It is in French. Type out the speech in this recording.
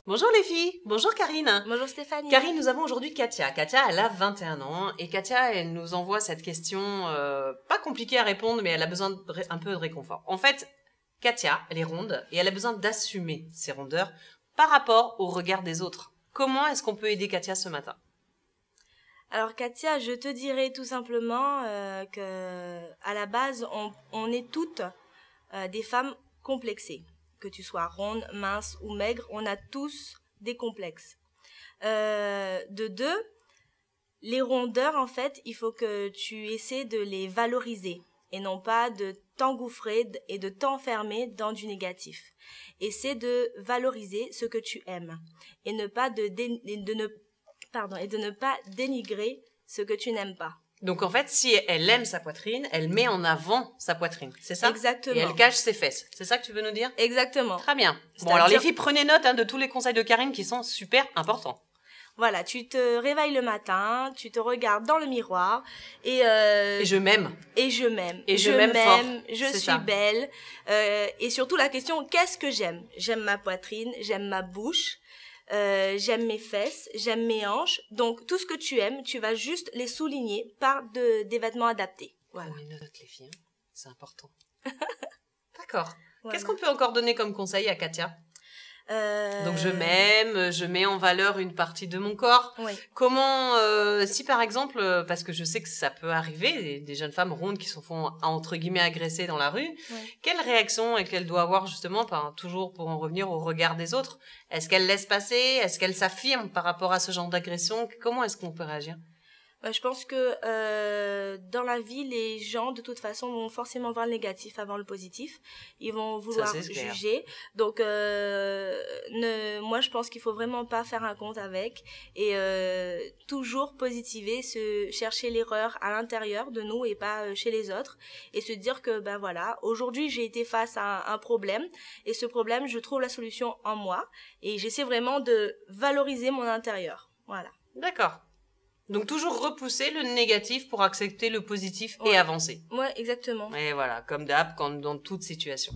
Bonjour les filles, bonjour Karine. Bonjour Stéphanie. Karine, nous avons aujourd'hui Katia. Katia, elle a 21 ans et Katia, elle nous envoie cette question pas compliquée à répondre, mais elle a besoin un peu de réconfort. En fait, Katia, elle est ronde et elle a besoin d'assumer ses rondeurs par rapport au regard des autres. Comment est-ce qu'on peut aider Katia ce matin? Alors Katia, je te dirais tout simplement que à la base, on est toutes des femmes complexées. Que tu sois ronde, mince ou maigre, on a tous des complexes. De deux, les rondeurs, en fait, il faut que tu essaies de les valoriser et non pas de t'engouffrer et de t'enfermer dans du négatif. Essaie de valoriser ce que tu aimes et ne pas de ne pas dénigrer ce que tu n'aimes pas. Donc en fait, si elle aime sa poitrine, elle met en avant sa poitrine, c'est ça? Exactement. Et elle cache ses fesses, c'est ça que tu veux nous dire? Exactement. Très bien. Bon, alors les filles, prenez note de tous les conseils de Karine qui sont super importants. Voilà, tu te réveilles le matin, tu te regardes dans le miroir et je m'aime. Et je m'aime. Et je m'aime fort. Je suis belle. Et surtout la question, qu'est-ce que j'aime? J'aime ma poitrine, j'aime ma bouche. J'aime mes fesses, j'aime mes hanches. Donc tout ce que tu aimes, tu vas juste les souligner par des vêtements adaptés. Voilà. Prenez note les filles, c'est important. D'accord. Voilà. Qu'est-ce qu'on peut encore donner comme conseil à Katia? Donc je m'aime, je mets en valeur une partie de mon corps. Oui. Comment, si par exemple, parce que je sais que ça peut arriver, des jeunes femmes rondes qui se font entre guillemets agresser dans la rue, quelle réaction est-ce qu'elle doit avoir justement, toujours pour en revenir au regard des autres? Est-ce qu'elle laisse passer? Est-ce qu'elle s'affirme par rapport à ce genre d'agression? Comment est-ce qu'on peut réagir? Je pense que dans la vie, les gens, de toute façon, vont forcément voir le négatif avant le positif. Ils vont vouloir juger. Donc, moi, je pense qu'il faut vraiment pas faire un compte avec et toujours positiver, chercher l'erreur à l'intérieur de nous et pas chez les autres. Et se dire que, ben voilà, aujourd'hui, j'ai été face à un problème et ce problème, je trouve la solution en moi et j'essaie vraiment de valoriser mon intérieur. Voilà. D'accord. Donc toujours repousser le négatif pour accepter le positif et avancer. Ouais, exactement. Et voilà, comme d'hab, dans toute situation.